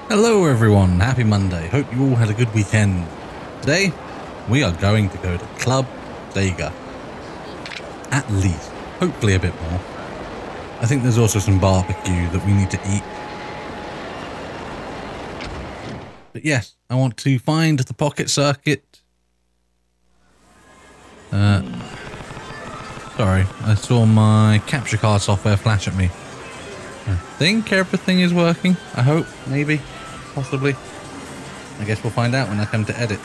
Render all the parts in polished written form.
Hello everyone, happy Monday. Hope you all had a good weekend. Today, we are going to go to Club Sega. At least, hopefully a bit more. I think there's also some barbecue that we need to eat. But yes, I want to find the pocket circuit. Sorry, I saw my capture card software flash at me. I think everything is working. I hope, maybe, possibly. I guess we'll find out when I come to edit.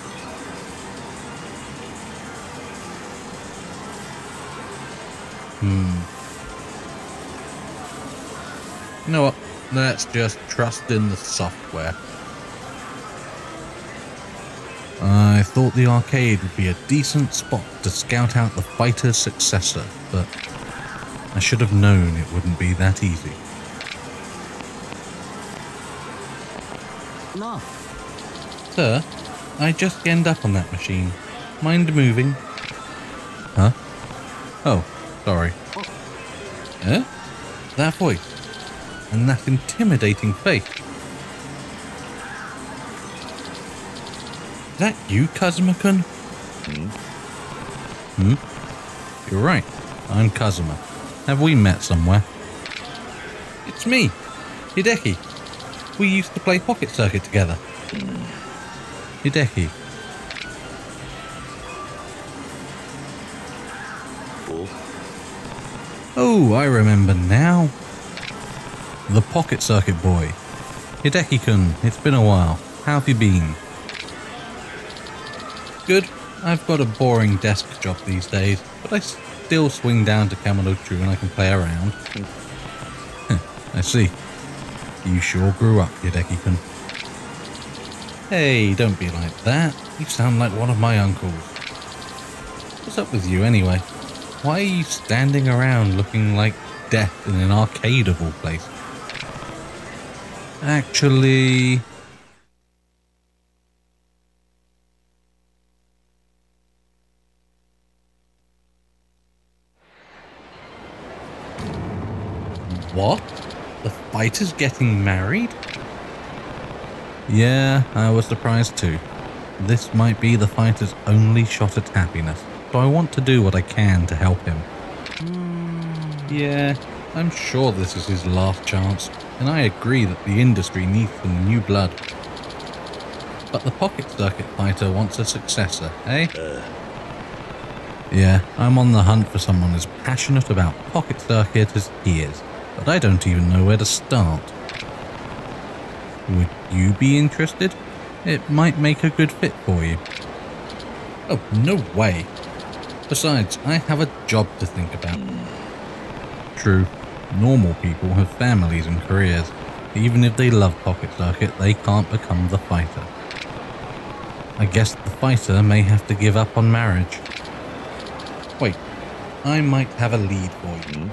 You know what? Let's just trust in the software. I thought the arcade would be a decent spot to scout out the fighter's successor, but I should have known it wouldn't be that easy. No. Sir, I just end up on that machine. Mind moving? Huh? Oh, sorry. Eh? That voice. And that intimidating face. Is that you, Kazuma-kun? You're right. I'm Kazuma. Have we met somewhere? It's me, Hideki. We used to play Pocket Circuit together. Hideki. Oh, I remember now. The Pocket Circuit boy. Hideki-kun, it's been a while. How have you been? Good. I've got a boring desk job these days, but I still swing down to Kamurocho when I can play around. I see. You sure grew up, Hideki-kun. Hey, don't be like that. You sound like one of my uncles. What's up with you anyway? Why are you standing around looking like death in an arcade of all places? Actually... What? The fighter's getting married? Yeah, I was surprised too. This might be the fighter's only shot at happiness, so I want to do what I can to help him. Yeah, I'm sure this is his last chance, and I agree that the industry needs some new blood. But the Pocket Circuit fighter wants a successor, eh? Yeah, I'm on the hunt for someone as passionate about Pocket Circuit as he is, but I don't even know where to start. Would you be interested? It might make a good fit for you. Oh, no way. Besides, I have a job to think about. True, normal people have families and careers. Even if they love Pocket Circuit, they can't become the fighter. I guess the fighter may have to give up on marriage. Wait, I might have a lead for you.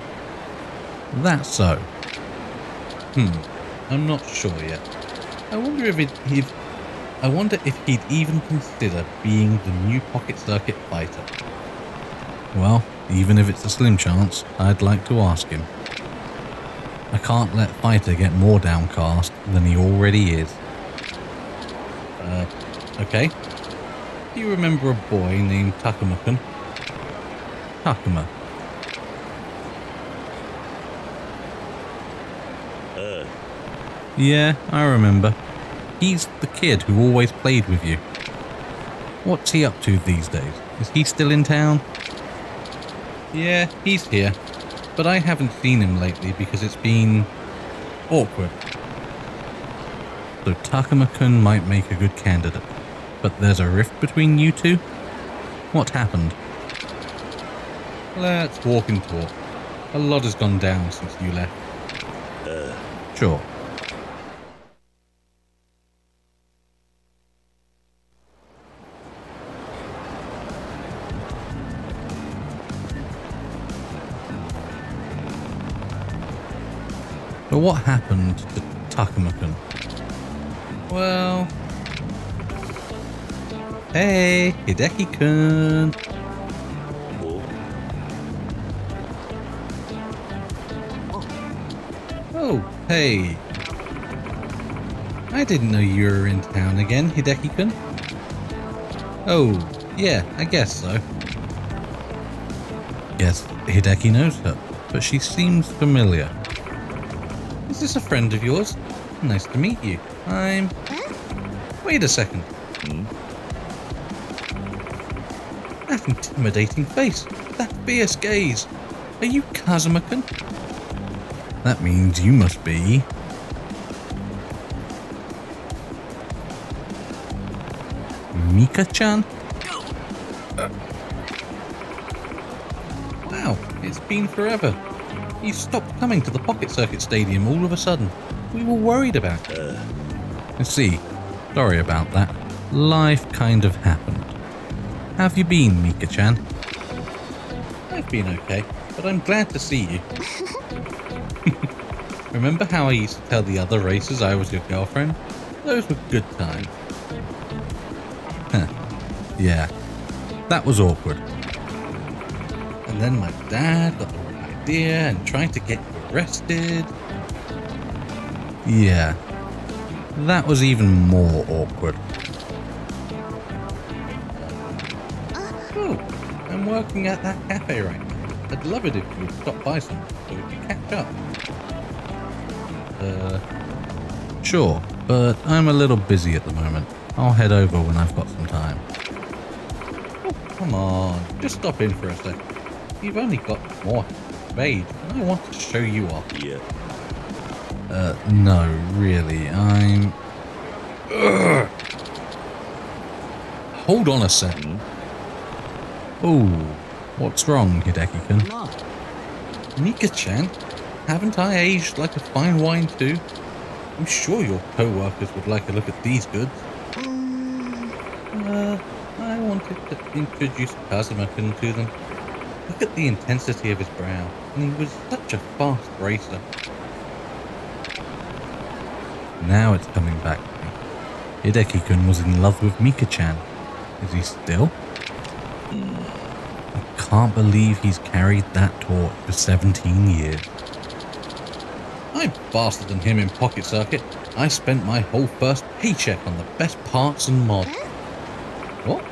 That's so. I'm not sure yet. I wonder if he'd even consider being the new Pocket Circuit fighter. Well, even if it's a slim chance, I'd like to ask him. I can't let fighter get more downcast than he already is. Okay. Do you remember a boy named Takuma-kun? Takuma. Yeah, I remember. He's the kid who always played with you. What's he up to these days? Is he still in town? Yeah, he's here. But I haven't seen him lately because it's been... awkward. So Takuma-kun might make a good candidate. But there's a rift between you two? What happened? Let's walk and talk. A lot has gone down since you left. Sure. But what happened to Takuma-kun? Well... Hey, Hideki-kun! Oh, hey! I didn't know you were in town again, Hideki-kun. Oh, yeah, I guess so. Yes, Hideki knows her, but she seems familiar. Is this a friend of yours? Nice to meet you. I'm... Wait a second. That intimidating face, that fierce gaze. Are you Kazuma-kun? That means you must be... Mika-chan? Wow, it's been forever. You stopped coming to the Pocket Circuit Stadium all of a sudden. We were worried about it. I see. Sorry about that. Life kind of happened. How have you been, Mika-chan? I've been okay, but I'm glad to see you. Remember how I used to tell the other racers I was your girlfriend? Those were good times. Huh. Yeah, that was awkward. And then my dad got the wrong idea and tried to get you arrested. Yeah, that was even more awkward. Oh, I'm working at that cafe right now. I'd love it if you would stop by some so we could catch up. Sure, but I'm a little busy at the moment. I'll head over when I've got some time. Oh, come on, just stop in for a second. You've only got more age, and I want to show you off. Yeah. No, really, I'm... Ugh. Hold on a second. Oh, what's wrong, Hideki-kun? Mika-chan, haven't I aged like a fine wine too? I'm sure your co-workers would like a look at these goods. I wanted to introduce Kazuma-kun to them. Look at the intensity of his brow, and he was such a fast racer. Now it's coming back to me. Hideki-kun was in love with Mika-chan. Is he still? I can't believe he's carried that torch for 17 years. I'm faster than him in Pocket Circuit. I spent my whole first paycheck on the best parts and mods. What?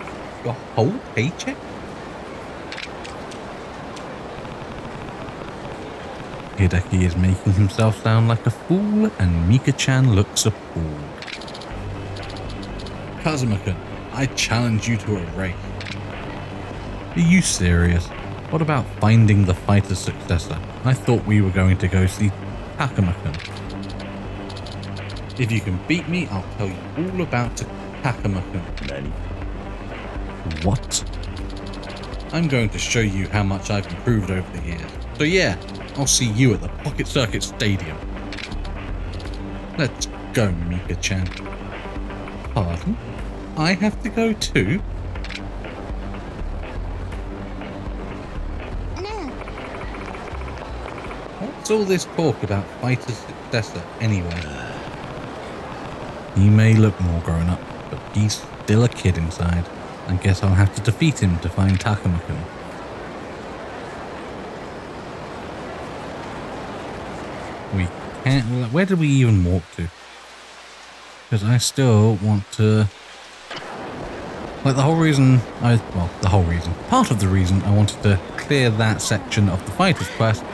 Your whole paycheck? Hideki is making himself sound like a fool, and Mika-chan looks appalled. Kazuma-kun, I challenge you to a race. Are you serious? What about finding the fighter's successor? I thought we were going to go see Takuma-kun. If you can beat me, I'll tell you all about Takuma-kun. What? I'm going to show you how much I've improved over the years. So yeah, I'll see you at the Pocket Circuit Stadium. Let's go, Mika-chan. Pardon? I have to go too? What's all this talk about fighter's successor anyway? He may look more grown up, but he's still a kid inside. I guess I'll have to defeat him to find Takuma-kun. We can't... Where did we even walk to? Because I still want to... Like, the whole reason I... Well, the whole reason. Part of the reason I wanted to clear that section of the fighter's quest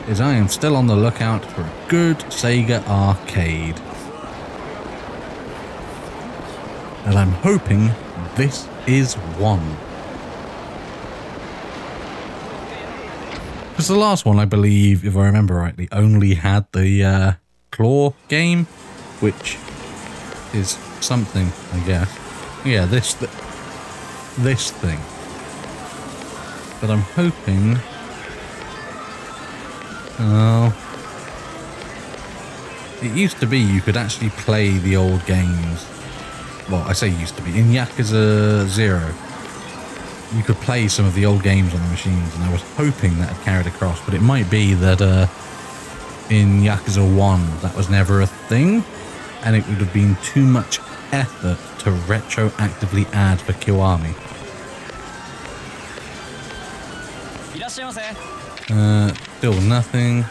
is I am still on the lookout for a good Sega arcade. And I'm hoping this is one. Because the last one, I believe, if I remember rightly, only had the claw game, which is something, I guess. Yeah, this thing. But I'm hoping... Oh. It used to be you could actually play the old games. Well, I say used to be. In Yakuza 0, you could play some of the old games on the machines, and I was hoping that had carried across, but it might be that in Yakuza 1 that was never a thing, and it would have been too much effort to retroactively add for Kiwami. Still nothing.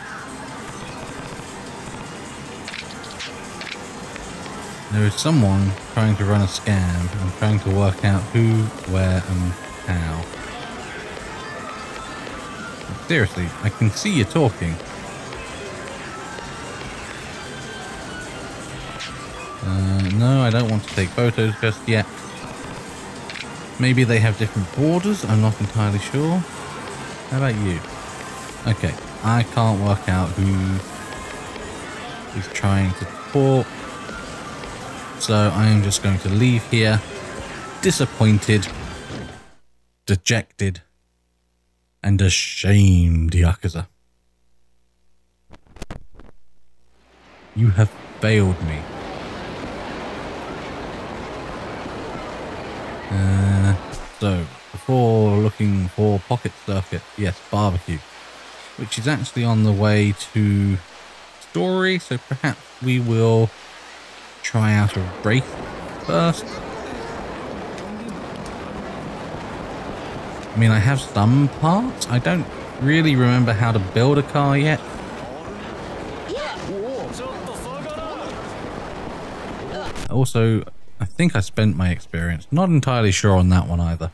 There is someone trying to run a scam and trying to work out who, where, and how. Seriously, I can see you talking. No, I don't want to take photos just yet. Maybe they have different borders, I'm not entirely sure. How about you? Okay, I can't work out who is trying to talk. So I am just going to leave here, disappointed, dejected, and ashamed, Yakuza. You have failed me. So, before looking for Pocket Circuit, yes, barbecue, which is actually on the way to Story, so perhaps we will try out a race first. I mean, I have some parts. I don't really remember how to build a car yet. Also, I think I spent my experience. Not entirely sure on that one either.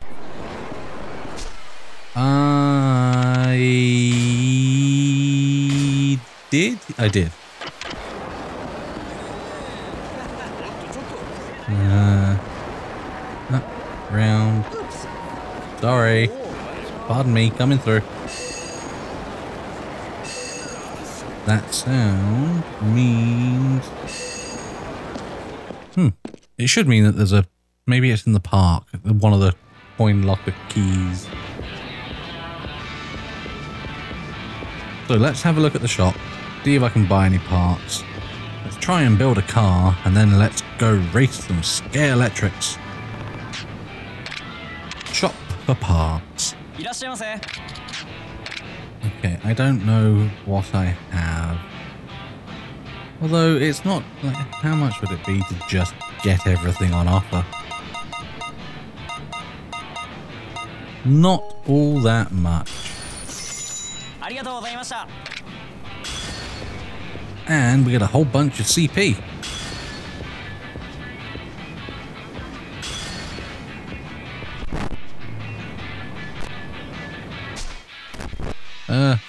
I did. Round. Sorry. Pardon me, coming through. That sound means... It should mean that there's a... Maybe it's in the park. One of the coin locker keys. So let's have a look at the shop. See if I can buy any parts. Let's try and build a car, and then let's go race some Scalextrics. Shop for parts. Okay, I don't know what I have. Although it's not like, how much would it be to just get everything on offer? Not all that much. And we get a whole bunch of CP.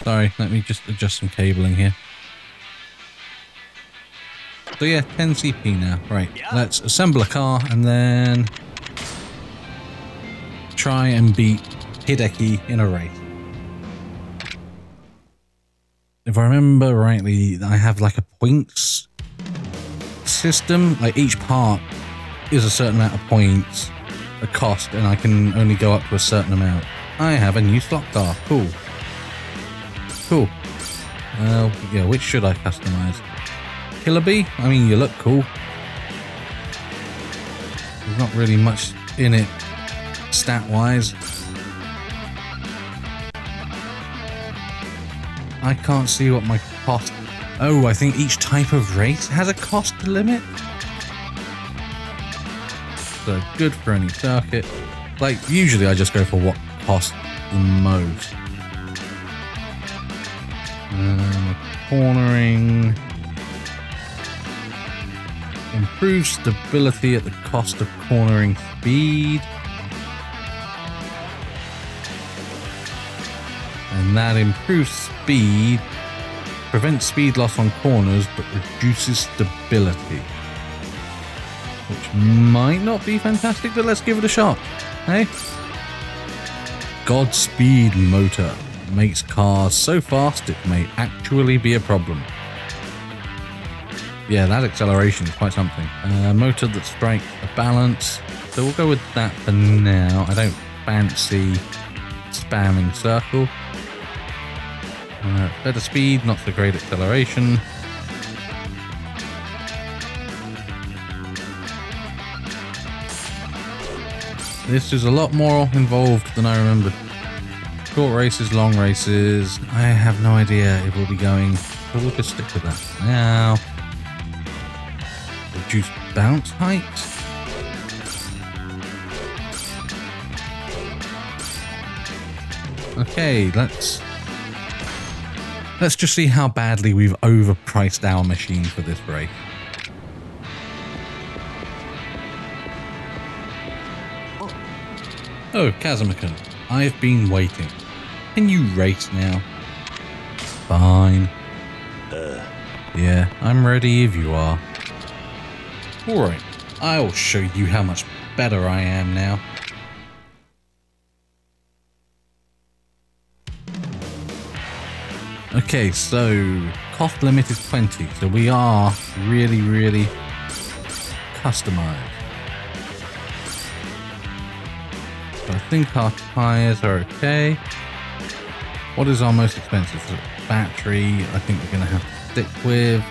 Sorry, let me just adjust some cabling here. So yeah, 10 CP now. Right, let's assemble a car and then try and beat Hideki in a race. If I remember rightly, I have like a points system. Like each part is a certain amount of points, a cost, and I can only go up to a certain amount. I have a new slot car. Cool. Cool. Yeah, which should I customize? Killer Bee? I mean, you look cool. There's not really much in it stat-wise. I can't see what my cost... Oh, I think each type of race has a cost limit. So good for any circuit. Like, usually I just go for what costs the most. Cornering. Improve stability at the cost of cornering speed. And that improves speed, prevents speed loss on corners, but reduces stability. Which might not be fantastic, but let's give it a shot. Hey? Godspeed motor makes cars so fast it may actually be a problem. Yeah, that acceleration is quite something. Motor that strikes a balance. So we'll go with that for now. I don't fancy spamming circle. Better speed, not so great acceleration. This is a lot more involved than I remembered. Short races, long races. I have no idea if we'll be going, but we'll just stick with that for now. Reduce bounce height. Okay, let's just see how badly we've overpriced our machine for this race. Oh, Kazuma-kun, I've been waiting. Can you race now? Fine. Yeah, I'm ready if you are. Alright, I'll show you how much better I am now. Okay, so cost limit is 20, so we are really customized. So I think our tires are okay. What is our most expensive? So battery, I think we're going to have to stick with.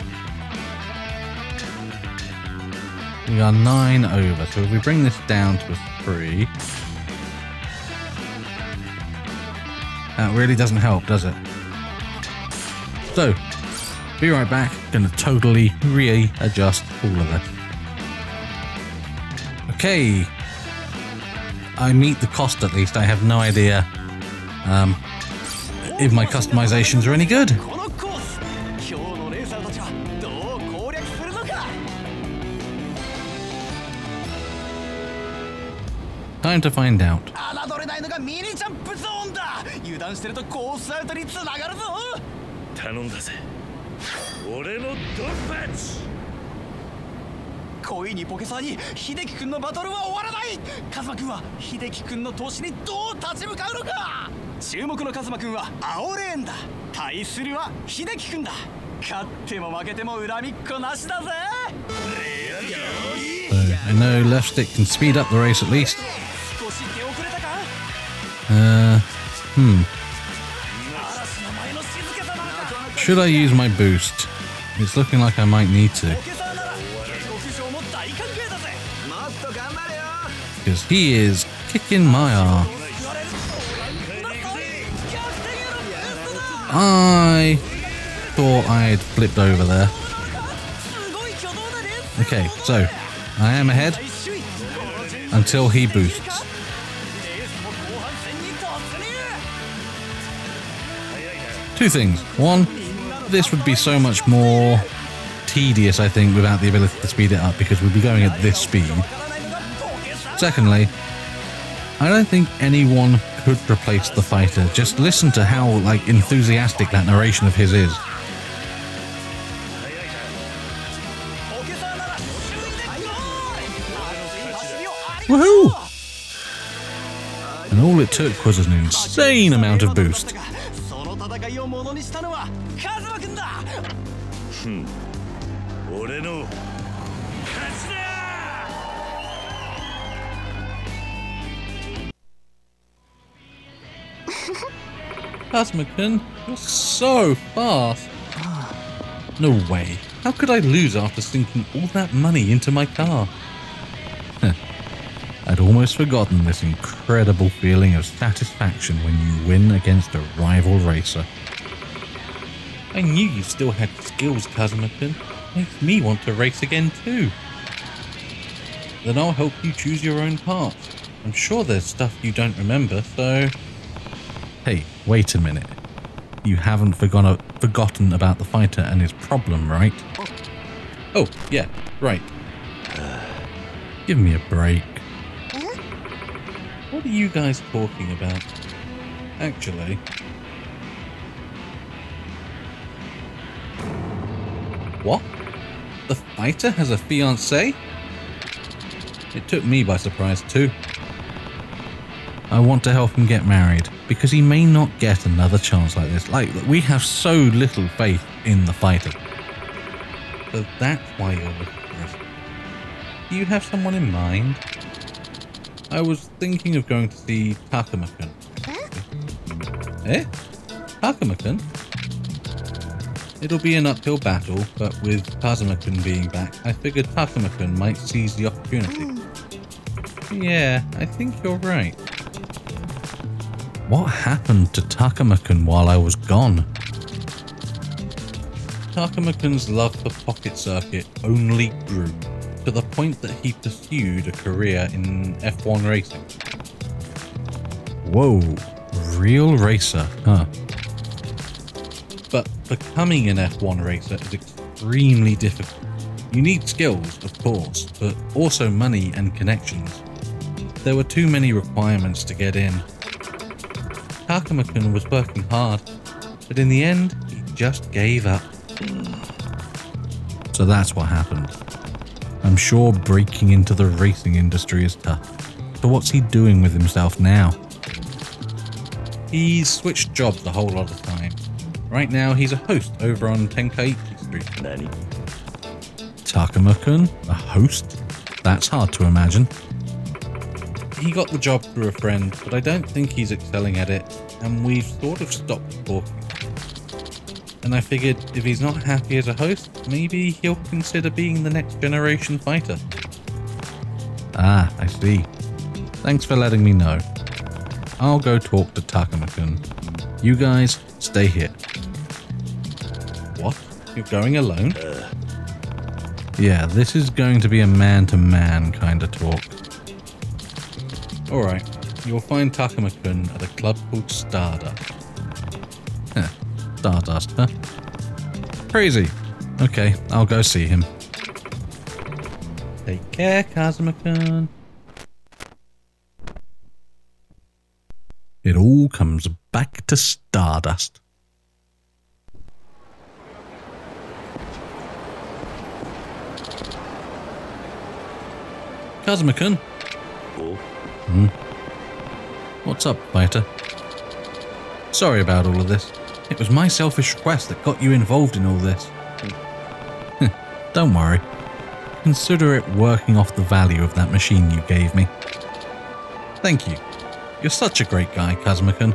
We are 9 over, so if we bring this down to a 3, that really doesn't help, does it? So, be right back. Gonna totally readjust all of this. Okay. I meet the cost at least. I have no idea if my customizations are any good. Time to find out. I know left stick can speed up the race at least. Should I use my boost? It's looking like I might need to. Because he is kicking my ass. I thought I had flipped over there. Okay, so I am ahead until he boosts. Two things. One, this would be so much more tedious, I think, without the ability to speed it up because we'd be going at this speed. Secondly, I don't think anyone could replace the fighter. Just listen to how, like, enthusiastic that narration of his is. Woohoo! And all it took was an insane amount of boost. Kazuma-kun, you're so fast. No way. How could I lose after sinking all that money into my car? I'd almost forgotten this incredible feeling of satisfaction when you win against a rival racer. I knew you still had skills, Kazuma-kun. Makes me want to race again too. Then I'll help you choose your own parts. I'm sure there's stuff you don't remember, so... Hey, wait a minute. You haven't forgotten about the fighter and his problem, right? Oh, yeah, right. Give me a break. What are you guys talking about? Actually... What? The fighter has a fiancée? It took me by surprise too. I want to help him get married, because he may not get another chance like this. Like, we have so little faith in the fighter. So that's why you're looking for us. Do you have someone in mind? I was thinking of going to see Takuma-kun. Eh? Takuma-kun? It'll be an uphill battle, but with Kazuma-kun being back, I figured Takuma-kun might seize the opportunity. Yeah, I think you're right. What happened to Takuma-kun while I was gone? Takuma-kun's love for Pocket Circuit only grew, to the point that he pursued a career in F1 racing. Whoa, real racer, huh? But becoming an F1 racer is extremely difficult. You need skills, of course, but also money and connections. there were too many requirements to get in. Takuma-kun was working hard, but in the end, he just gave up. So that's what happened. I'm sure breaking into the racing industry is tough. So what's he doing with himself now? He's switched jobs a whole lot of time. Right now, he's a host over on Tenkaichi Street. Takuma-kun? A host? That's hard to imagine. He got the job through a friend, but I don't think he's excelling at it, and we've sort of stopped talking. And I figured if he's not happy as a host, maybe he'll consider being the next generation fighter. Ah, I see. Thanks for letting me know. I'll go talk to Takuma-kun. You guys, stay here. What? You're going alone? Yeah, this is going to be a man-to-man kind of talk. Alright, you'll find Takuma-kun at a club called Stardust. Stardust, huh? Crazy. Okay, I'll go see him. Take care, Kazuma-kun. It all comes back to Stardust. Kazuma-kun. What's up, fighter? Sorry about all of this. It was my selfish request that got you involved in all this. Don't worry. Consider it working off the value of that machine you gave me. Thank you. You're such a great guy, Kazuma-kun.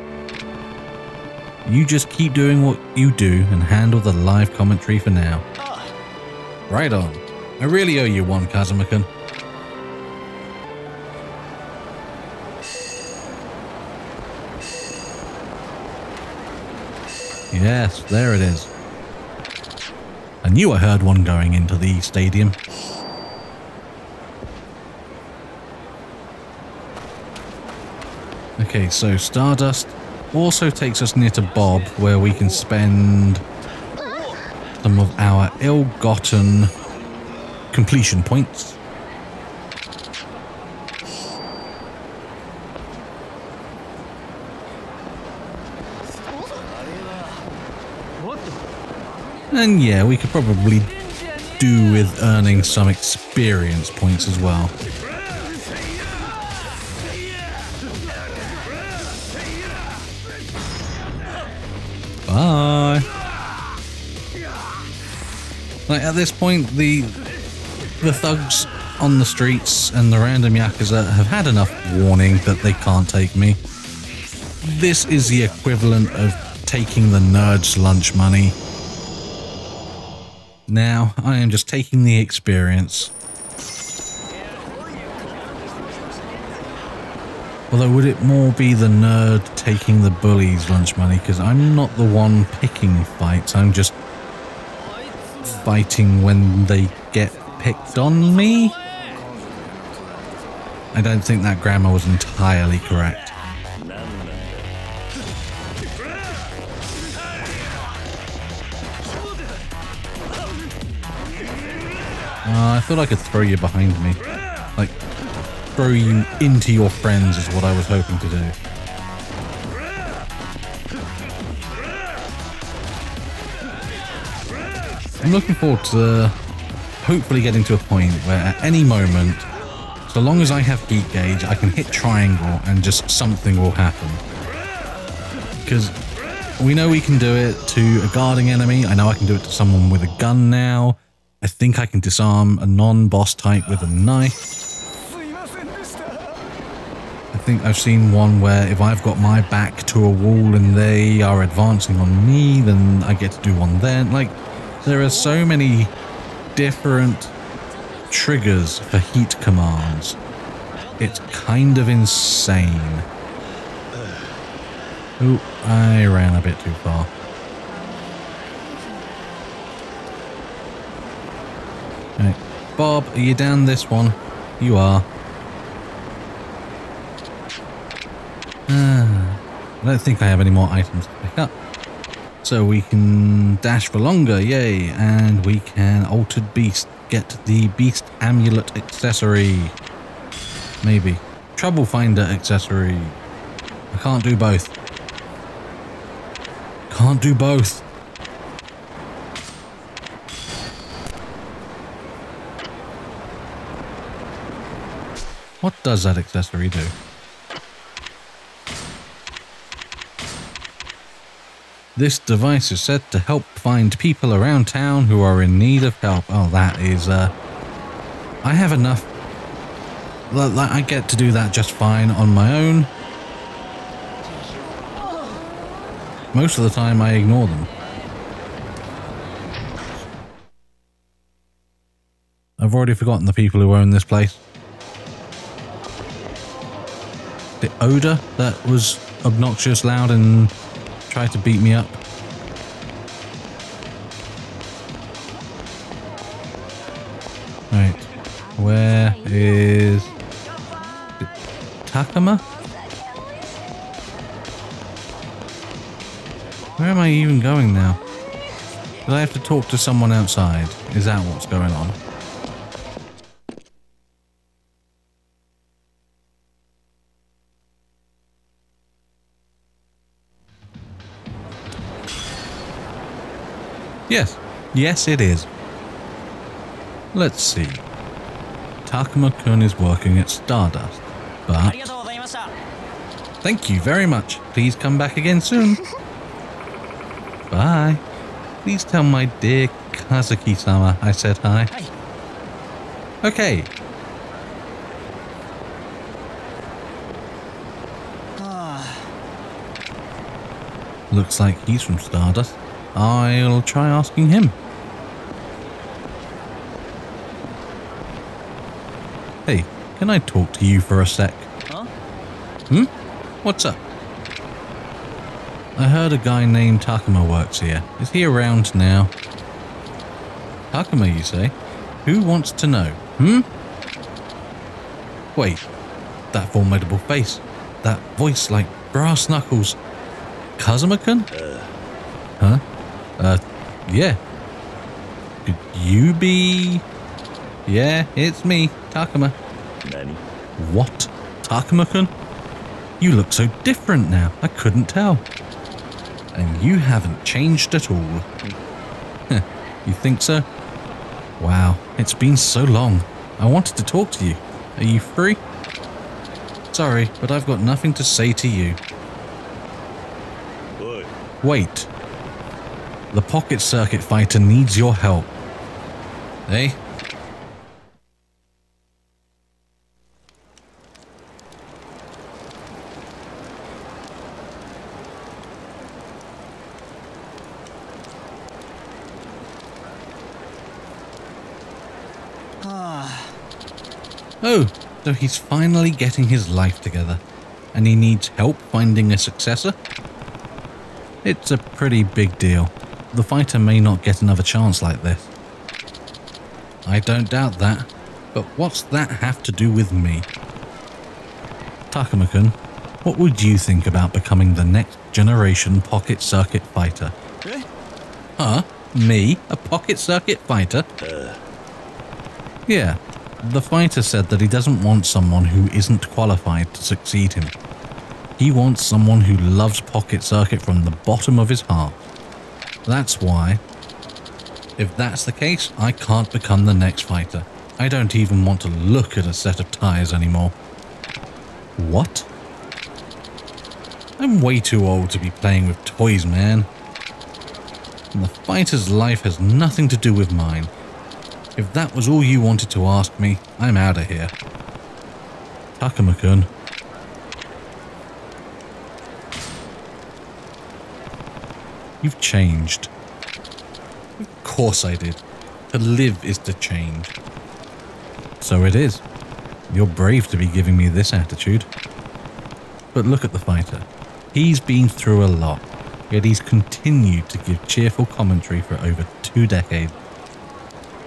You just keep doing what you do and handle the live commentary for now. Right on. I really owe you one, Kazuma-kun. Yes, there it is. I knew I heard one going into the stadium. Okay, so Stardust also takes us near to Bob, where we can spend some of our ill-gotten completion points. And yeah, we could probably do with earning some experience points as well. Bye. Like at this point, the thugs on the streets and the random Yakuza have had enough warning that they can't take me. This is the equivalent of taking the nerd's lunch money. Now, I am just taking the experience. Although, would it more be the nerd taking the bully's lunch money? Because I'm not the one picking fights, I'm just fighting when they get picked on me? I don't think that grammar was entirely correct. I thought I could throw you behind me. Like, throw you into your friends is what I was hoping to do. I'm looking forward to hopefully getting to a point where at any moment, so long as I have heat gauge, I can hit triangle and just something will happen. Because we know we can do it to a guarding enemy. I know I can do it to someone with a gun now. I think I can disarm a non-boss type with a knife. I think I've seen one where if I've got my back to a wall and they are advancing on me, then I get to do one then. Like, there are so many different triggers for heat commands. It's kind of insane. Oh, I ran a bit too far. Right. Bob, are you down this one? You are. I don't think I have any more items to pick up. So we can dash for longer, yay, and we can Altered Beast, get the Beast Amulet accessory. Maybe. trouble finder accessory. I can't do both. Can't do both. What does that accessory do? This device is said to help find people around town who are in need of help. Oh, that is, I have enough. I get to do that just fine on my own. Most of the time I ignore them. I've already forgotten the people who own this place. The odor that was obnoxious, loud, and tried to beat me up. Right. Where is Takuma? Where am I even going now? Do I have to talk to someone outside? Is that what's going on? Yes. Yes, it is. Let's see. Takuma-kun is working at Stardust, but... Thank you very much. Please come back again soon. Bye. Please tell my dear Kazuki-sama I said hi. Okay. Looks like he's from Stardust. I'll try asking him. Hey, can I talk to you for a sec? Huh? What's up? I heard a guy named Takuma works here. Is he around now? Takuma, you say? Who wants to know? Wait, that formidable face. That voice like brass knuckles. Kazuma-kun? Huh? Yeah. Could you be... Yeah, it's me, Takuma. Nani? What? Takuma-kun? You look so different now, I couldn't tell. And you haven't changed at all. You think so? Wow, it's been so long. I wanted to talk to you. Are you free? Sorry, but I've got nothing to say to you. Wait. The pocket circuit fighter needs your help. Eh? Oh, so he's finally getting his life together, and he needs help finding a successor? It's a pretty big deal. The fighter may not get another chance like this. I don't doubt that, but what's that have to do with me? Takuma-kun, what would you think about becoming the next generation pocket circuit fighter? Huh? Me? A pocket circuit fighter? Yeah. The fighter said that he doesn't want someone who isn't qualified to succeed him. He wants someone who loves pocket circuit from the bottom of his heart. That's why, if that's the case, I can't become the next fighter. I don't even want to look at a set of tires anymore. What? I'm way too old to be playing with toys, man. And the fighter's life has nothing to do with mine. If that was all you wanted to ask me, I'm out of here. Takuma-kun. You've changed. Of course I did. To live is to change. So it is. You're brave to be giving me this attitude. But look at the fighter. He's been through a lot, yet he's continued to give cheerful commentary for over 2 decades.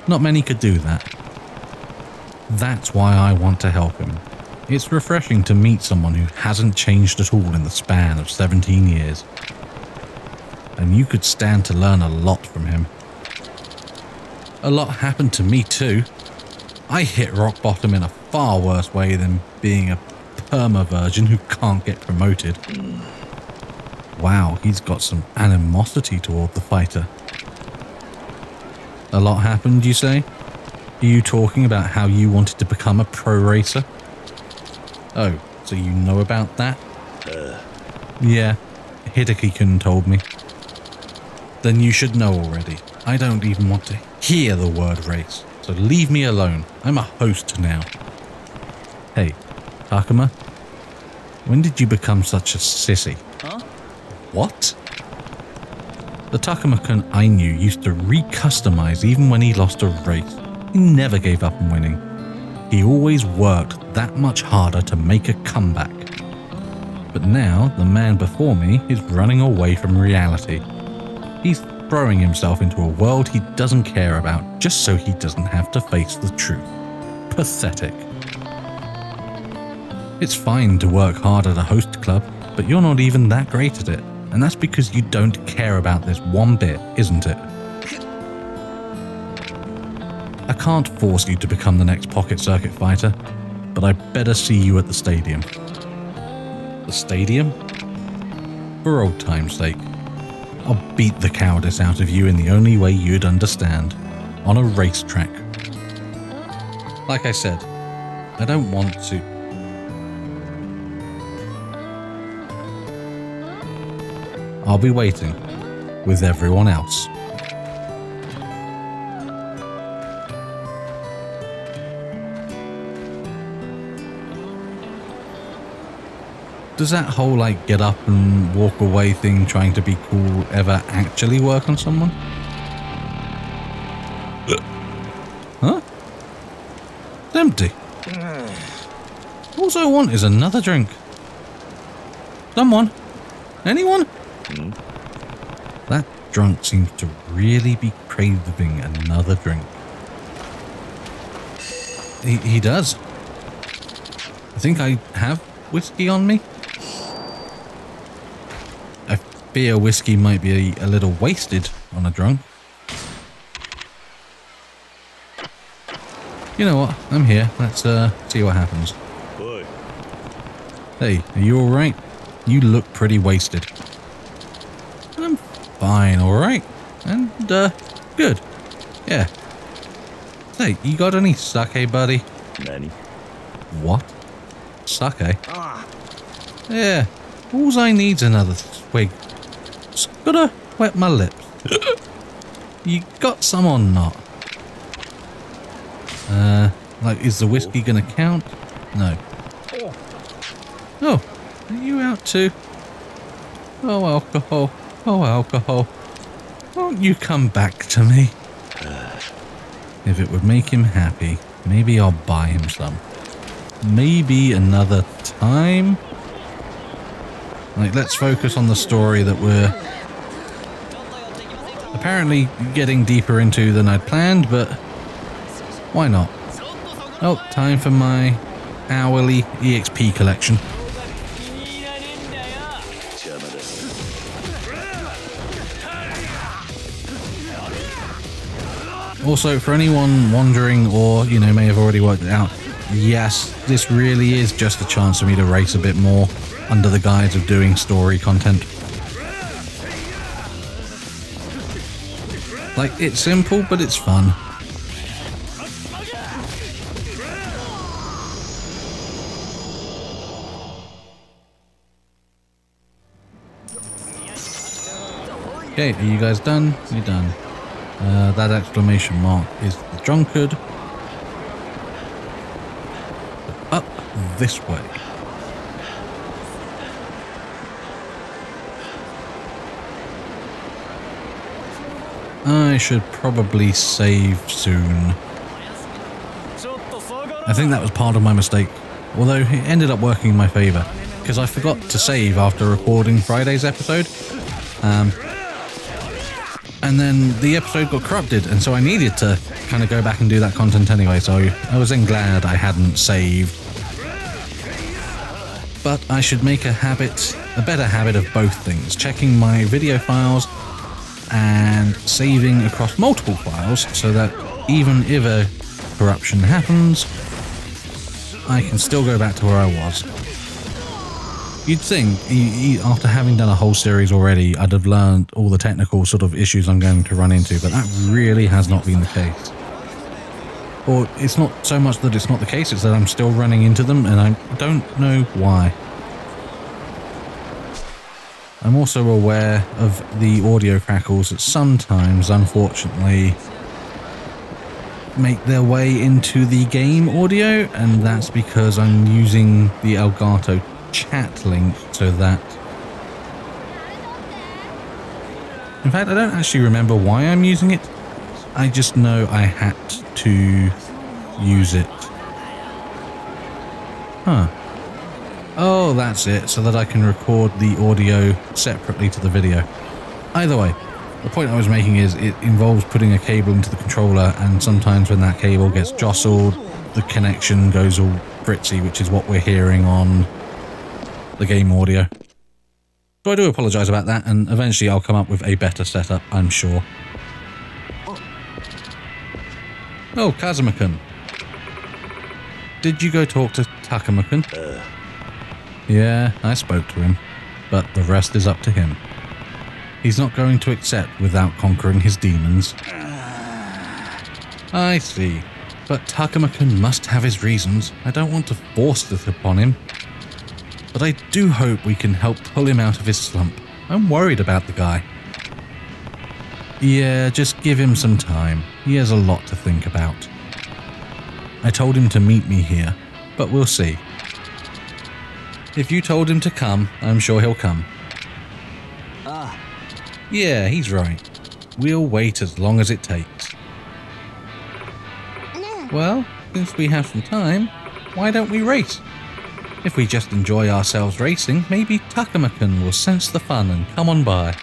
Not many could do that. That's why I want to help him. It's refreshing to meet someone who hasn't changed at all in the span of 17 years. And you could stand to learn a lot from him. A lot happened to me too. I hit rock bottom in a far worse way than being a perma-virgin who can't get promoted. Wow, he's got some animosity toward the fighter. A lot happened, you say? Are you talking about how you wanted to become a pro racer? Oh, so you know about that? Yeah, Hideki-kun told me. Then you should know already. I don't even want to hear the word race, so leave me alone. I'm a host now. Hey, Takuma, when did you become such a sissy? Huh? What? The Takuma-kun I knew used to re-customize even when he lost a race. He never gave up on winning. He always worked that much harder to make a comeback. But now, the man before me is running away from reality. He's throwing himself into a world he doesn't care about just so he doesn't have to face the truth. Pathetic. It's fine to work hard at a host club, but you're not even that great at it. And that's because you don't care about this one bit, isn't it? I can't force you to become the next pocket circuit fighter, but I better see you at the stadium. The stadium? For old time's sake. I'll beat the cowardice out of you in the only way you'd understand. On a racetrack. Like I said, I don't want to. I'll be waiting with everyone else. Does that whole like get up and walk away thing trying to be cool ever actually work on someone? Huh? It's empty. All I want is another drink. Someone? Anyone? That drunk seems to really be craving another drink. He does. I think I have whiskey on me. I fear whiskey might be a little wasted on a drunk. You know what? I'm here. Let's see what happens. Hey, are you alright? You look pretty wasted. I'm fine, alright. And, good. Yeah. Hey, you got any sake, buddy? Nani? What? Sake? Yeah. All I need's another swig. Just gotta wet my lips. You got some or not? Like, is the whiskey gonna count? No. Oh, are you out too? Oh, alcohol. Oh, alcohol. Won't you come back to me? If it would make him happy, maybe I'll buy him some. Maybe another time? Like, let's focus on the story that we're apparently getting deeper into than I'd planned, but why not? Oh, time for my hourly EXP collection. Also, for anyone wondering or, you know, may have already worked it out, yes, this really is just a chance for me to race a bit more under the guise of doing story content. Like, it's simple, but it's fun. Okay, are you guys done? You're done. That exclamation mark is the drunkard. Up this way. I should probably save soon. I think that was part of my mistake, although it ended up working in my favour, because I forgot to save after recording Friday's episode. And then the episode got corrupted, and so I needed to kind of go back and do that content anyway, so I was then glad I hadn't saved. But I should make a better habit of both things, checking my video files and saving across multiple files so that even if a corruption happens, I can still go back to where I was. You'd think, after having done a whole series already, I'd have learned all the technical sort of issues I'm going to run into, but that really has not been the case. Or it's not so much that it's not the case, it's that I'm still running into them, and I don't know why. I'm also aware of the audio crackles that sometimes, unfortunately, make their way into the game audio, and that's because I'm using the Elgato chat link so that... In fact, I don't actually remember why I'm using it. I just know I had to use it. Huh. Oh, that's it, so that I can record the audio separately to the video. Either way, the point I was making is it involves putting a cable into the controller, and sometimes when that cable gets jostled, the connection goes all fritzy, which is what we're hearing on the game audio. So I do apologise about that, and eventually I'll come up with a better setup, I'm sure. Oh, Kazuma-kun. Did you go talk to Takuma-kun? Yeah, I spoke to him, but the rest is up to him. He's not going to accept without conquering his demons. I see, but Takuma-kun must have his reasons. I don't want to force this upon him. But I do hope we can help pull him out of his slump. I'm worried about the guy. Yeah, just give him some time. He has a lot to think about. I told him to meet me here, but we'll see. If you told him to come, I'm sure he'll come. Yeah, he's right. We'll wait as long as it takes. Well, since we have some time, why don't we race? If we just enjoy ourselves racing, maybe Takuma-kun will sense the fun and come on by.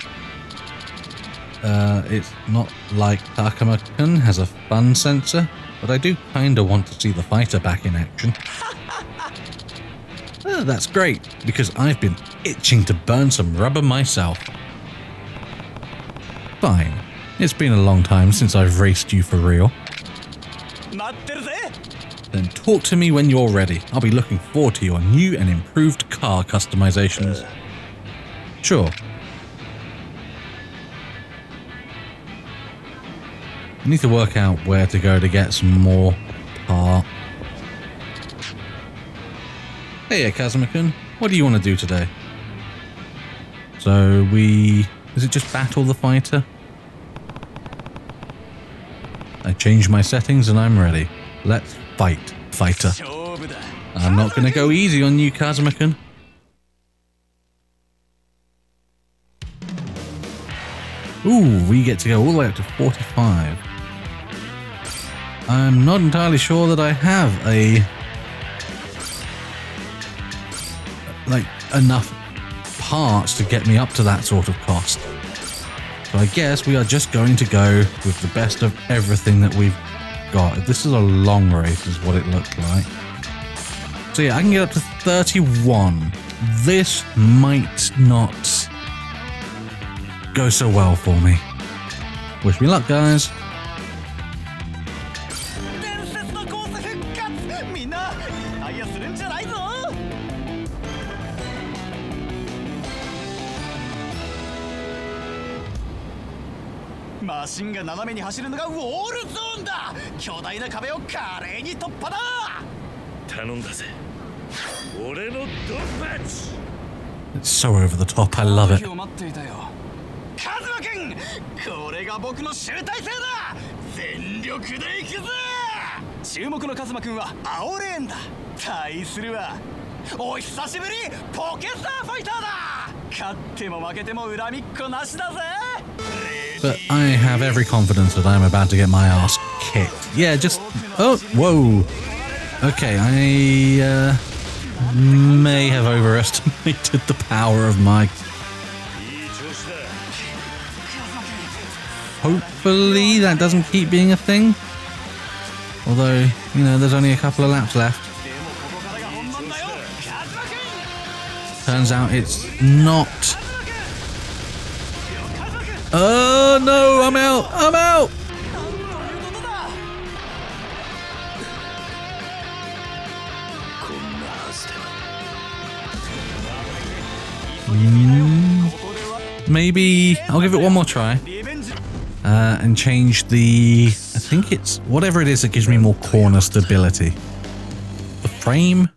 It's not like Takuma-kun has a fun sensor, but I do kinda want to see the fighter back in action. That's great, because I've been itching to burn some rubber myself. Fine. It's been a long time since I've raced you for real. Then talk to me when you're ready. I'll be looking forward to your new and improved car customizations. Sure. I need to work out where to go to get some more parts. Hey, Kazuma-kun, what do you want to do today? So is it just battle the fighter? I changed my settings and I'm ready. Let's fight, fighter. I'm not going to go easy on you, Kazuma-kun. Ooh, we get to go all the way up to 45. I'm not entirely sure that I have enough parts to get me up to that sort of cost. So I guess we are just going to go with the best of everything that we've got. This is a long race is what it looked like. So yeah, I can get up to 31. This might not go so well for me. Wish me luck, guys. It's so over the top, I love it. But I have every confidence that I'm about to get my ass kicked. Yeah, just... Oh, whoa. Okay, I may have overestimated the power of my... Hopefully that doesn't keep being a thing. Although, you know, there's only a couple of laps left. Turns out it's not... Oh no, I'm out! I'm out! Maybe I'll give it one more try. And change the... I think it's... whatever it is that gives me more corner stability. The frame?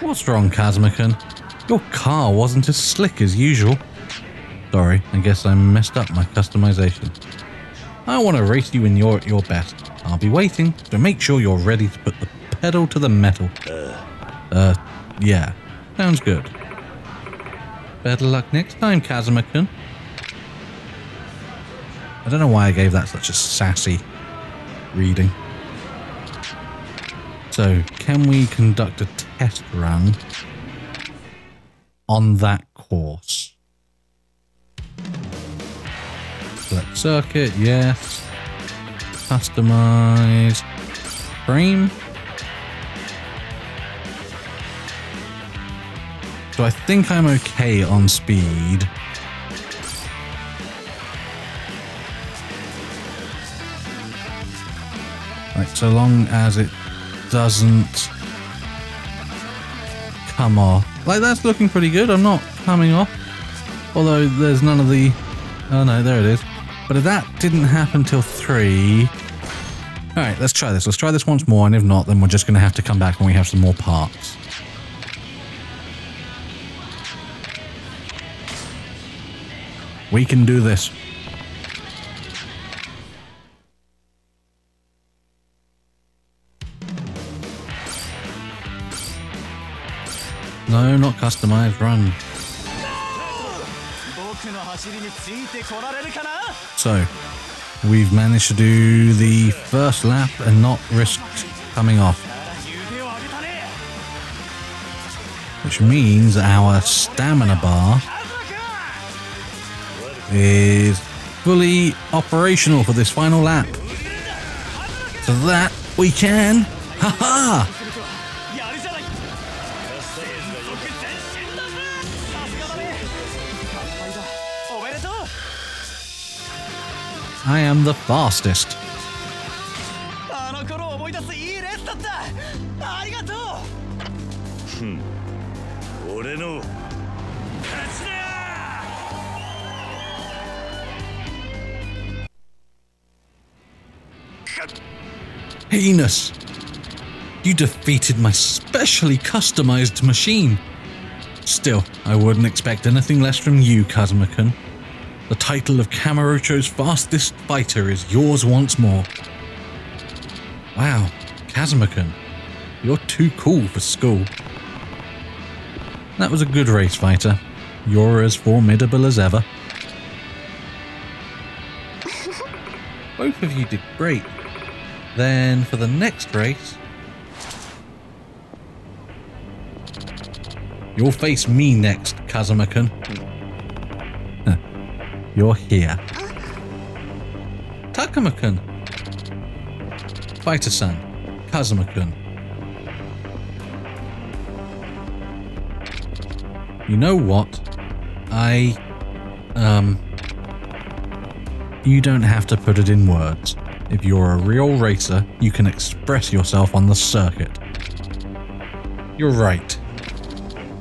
What's wrong, Kazuma-kun? Your car wasn't as slick as usual. Sorry, I guess I messed up my customization. I want to race you when you're at your best. I'll be waiting, so make sure you're ready to put the pedal to the metal. Yeah. Sounds good. Better luck next time, Kazuma-kun. I don't know why I gave that such a sassy reading. So, can we conduct a test run on that course? Select circuit, yes. Customize frame. So I think I'm okay on speed. Like, so long as it doesn't come off. Like, that's looking pretty good. I'm not coming off. Although there's none of the... oh no, there it is. But if that didn't happen till 3... Alright, let's try this. Let's try this once more, and if not, then we're just going to have to come back when we have some more parts. We can do this. No, not customized, run. So, we've managed to do the first lap and not risk coming off. Which means our stamina bar is fully operational for this final lap. So that we can... ha-ha! I am the fastest. Heinous! You defeated my specially customized machine. Still, I wouldn't expect anything less from you, Kazuma-kun. The title of Kamurocho's fastest fighter is yours once more. Wow, Kazuma-kun, you're too cool for school. That was a good race, fighter. You're as formidable as ever. Both of you did great. Then for the next race, you'll face me next, Kazuma-kun. You're here. Takuma-kun. Fighter-san. Kazuma-kun. You know what? You don't have to put it in words. If you're a real racer, you can express yourself on the circuit. You're right.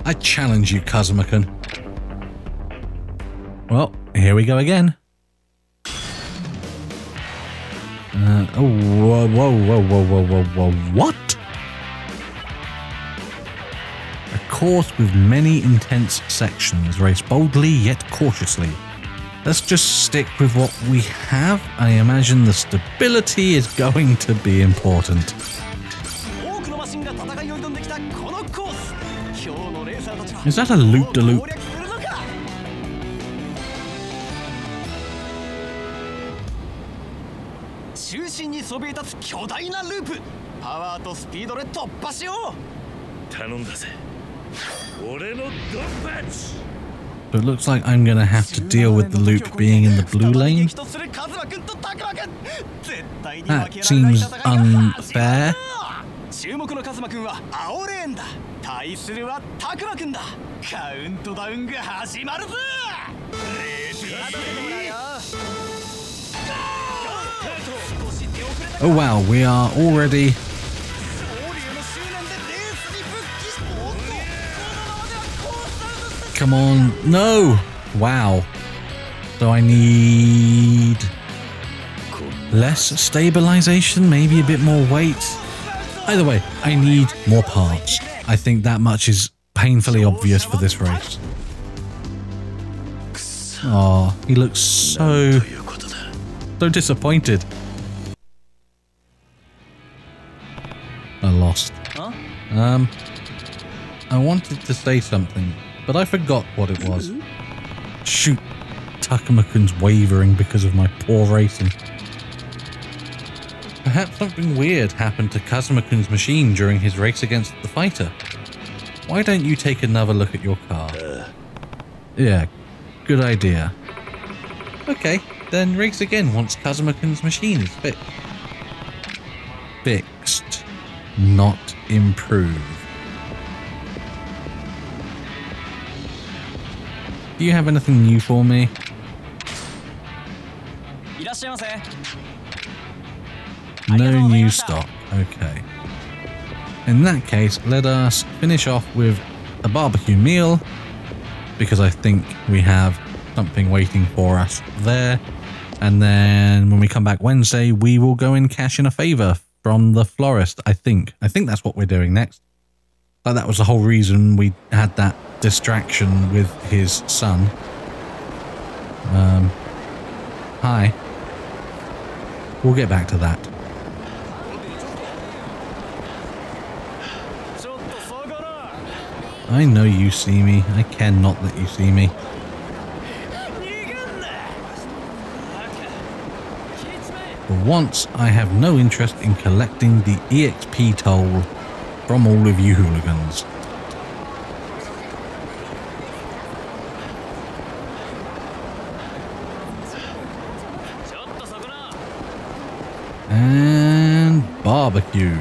I challenge you, Kazuma-kun. Well, here we go again. Whoa, what? A course with many intense sections, race boldly yet cautiously. Let's just stick with what we have. I imagine the stability is going to be important. Is that a loop-de-loop? So it looks like I'm going to have to deal with the loop being in the blue lane. That seems unfair. Oh wow, we are already come on. No. Wow. So I need less stabilization, maybe a bit more weight. Either way, I need more parts. I think that much is painfully obvious for this race. Oh, he looks so disappointed. I lost. I wanted to say something, but I forgot what it was. Shoot, Takuma-kun's wavering because of my poor racing. Perhaps something weird happened to Kazuma-kun's machine during his race against the fighter. Why don't you take another look at your car? Yeah, good idea. Okay, then race again once Kazuma-kun's machine is fixed. Fixed, not improved. Do you have anything new for me? No new stock. Okay. In that case, let us finish off with a barbecue meal, because I think we have something waiting for us there. And then when we come back Wednesday, we will go and cash in a favor from the florist, I think. I think that's what we're doing next. Like, that was the whole reason we had that distraction with his son. Hi. We'll get back to that. I know you see me. I cannot let you see me. For once, I have no interest in collecting the EXP toll from all of you hooligans. And barbecue.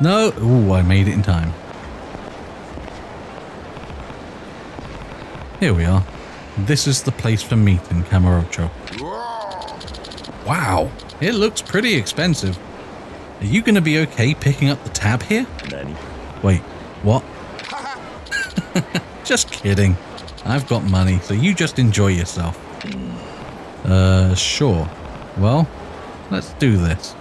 No, ooh, I made it in time. Here we are. This is the place for meat in Kamurocho. Wow, it looks pretty expensive. Are you going to be okay picking up the tab here? Wait, what? Just kidding. I've got money, so you just enjoy yourself. Sure. Well, let's do this.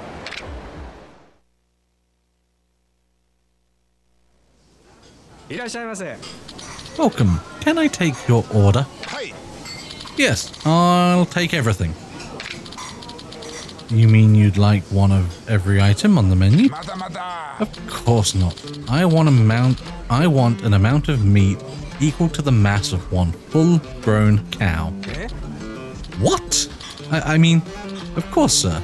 Welcome. Can I take your order? Yes, I'll take everything. You mean you'd like one of every item on the menu? Of course not. I want an amount of meat equal to the mass of one full-grown cow. What? I mean, of course, sir.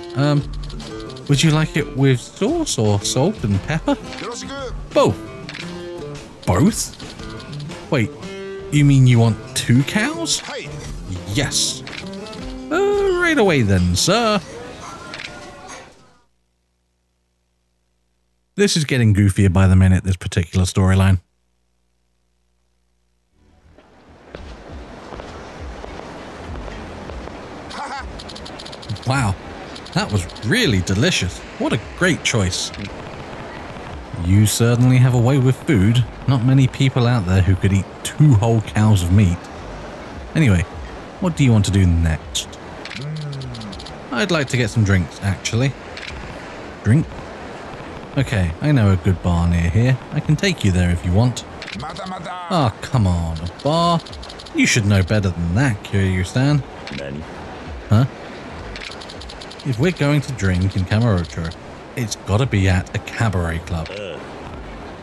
Would you like it with sauce or salt and pepper? Both. Both? Wait, you mean you want 2 cows? Yes. Right away then, sir. This is getting goofier by the minute, this particular storyline. Wow, that was really delicious. What a great choice. You certainly have a way with food. Not many people out there who could eat 2 whole cows of meat. Anyway, what do you want to do next? I'd like to get some drinks, actually. Drink? Okay, I know a good bar near here. I can take you there if you want. Oh, come on, a bar? You should know better than that, Kiryu-san. Huh? If we're going to drink in Kamurocho, it's gotta be at a cabaret club.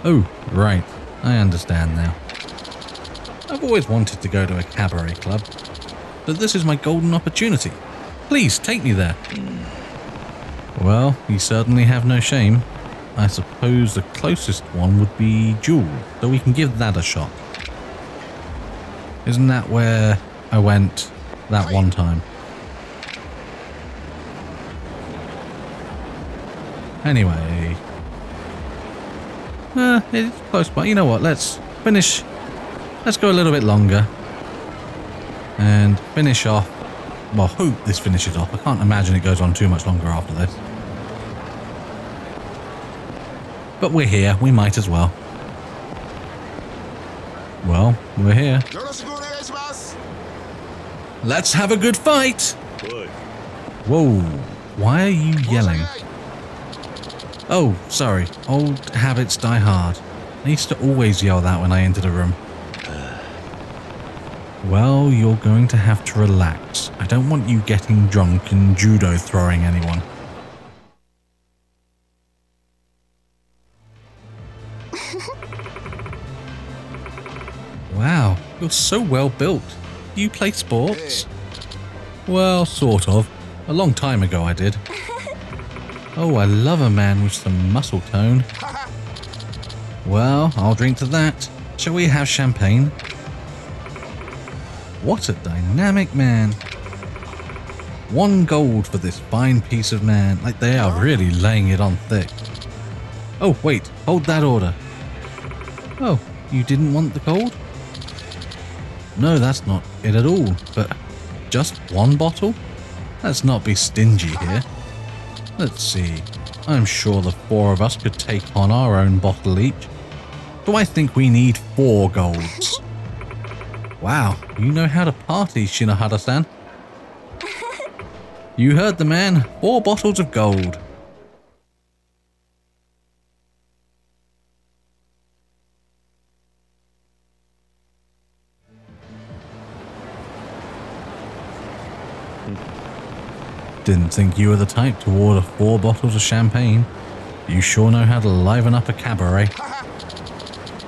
Oh, right. I understand now. I've always wanted to go to a cabaret club, but this is my golden opportunity. Please, take me there. Well, you certainly have no shame. I suppose the closest one would be Jewel, so we can give that a shot. Isn't that where I went that one time? Anyway. It's close by. You know what, let's finish. Let's go a little bit longer. And finish off. Well, hope this finishes off. I can't imagine it goes on too much longer after this. But we're here, we might as well. Well, we're here. Let's have a good fight! Whoa, why are you yelling? Oh, sorry. Old habits die hard. I used to always yell that when I entered a room. Well, you're going to have to relax. I don't want you getting drunk and judo throwing anyone. Wow, you're so well built. Do you play sports? Well, sort of. A long time ago I did. Oh, I love a man with some muscle tone. Well, I'll drink to that. Shall we have champagne? What a dynamic man. 1 gold for this fine piece of man. Like, they are really laying it on thick. Oh, wait. Hold that order. Oh, you didn't want the gold? No, that's not it at all. But just 1 bottle? Let's not be stingy here. Let's see. I'm sure the 4 of us could take on our own bottle each. Do I think we need 4 golds? Wow, you know how to party, Shinohara-san. You heard the man. 4 bottles of gold. Didn't think you were the type to order 4 bottles of champagne. You sure know how to liven up a cabaret.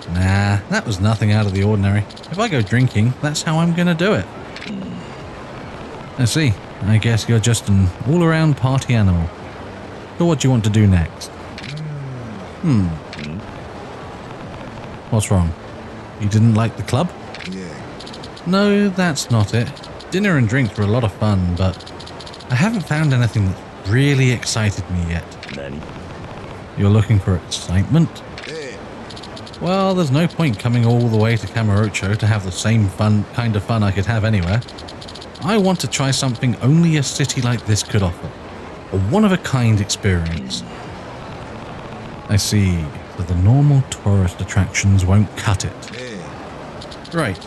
Nah, that was nothing out of the ordinary. If I go drinking, that's how I'm gonna do it. I see. I guess you're just an all-around party animal. So what do you want to do next? What's wrong? You didn't like the club? No, that's not it. Dinner and drinks were a lot of fun, but I haven't found anything that really excited me yet. You're looking for excitement? Well, there's no point coming all the way to Kamurocho to have the same kind of fun I could have anywhere. I want to try something only a city like this could offer. A one-of-a-kind experience. I see. So the normal tourist attractions won't cut it. Right.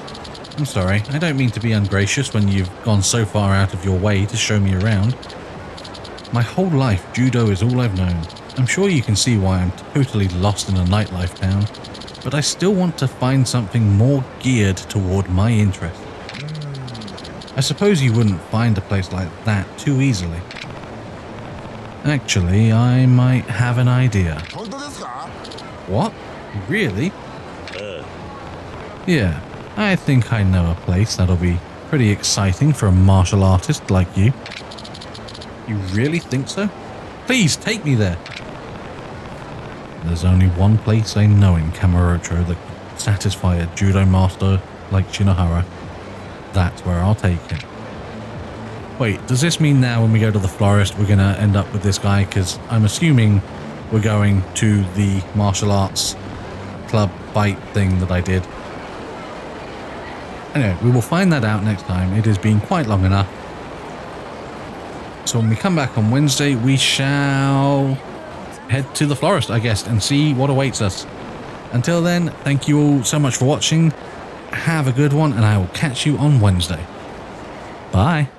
I'm sorry. I don't mean to be ungracious when you've gone so far out of your way to show me around. My whole life, judo is all I've known. I'm sure you can see why I'm totally lost in a nightlife town. But I still want to find something more geared toward my interest. I suppose you wouldn't find a place like that too easily. Actually, I might have an idea. What? Really? Yeah, I think I know a place that'll be pretty exciting for a martial artist like you. You really think so? Please, take me there. There's only one place I know in Kamurocho that could satisfy a judo master like Shinohara. That's where I'll take him. Wait, does this mean now when we go to the florist we're gonna end up with this guy? Because I'm assuming we're going to the martial arts club fight thing that I did. Anyway, we will find that out next time. It has been quite long enough. So when we come back on Wednesday, we shall head to the florist, I guess, and see what awaits us. Until then, thank you all so much for watching. Have a good one, and I will catch you on Wednesday. Bye.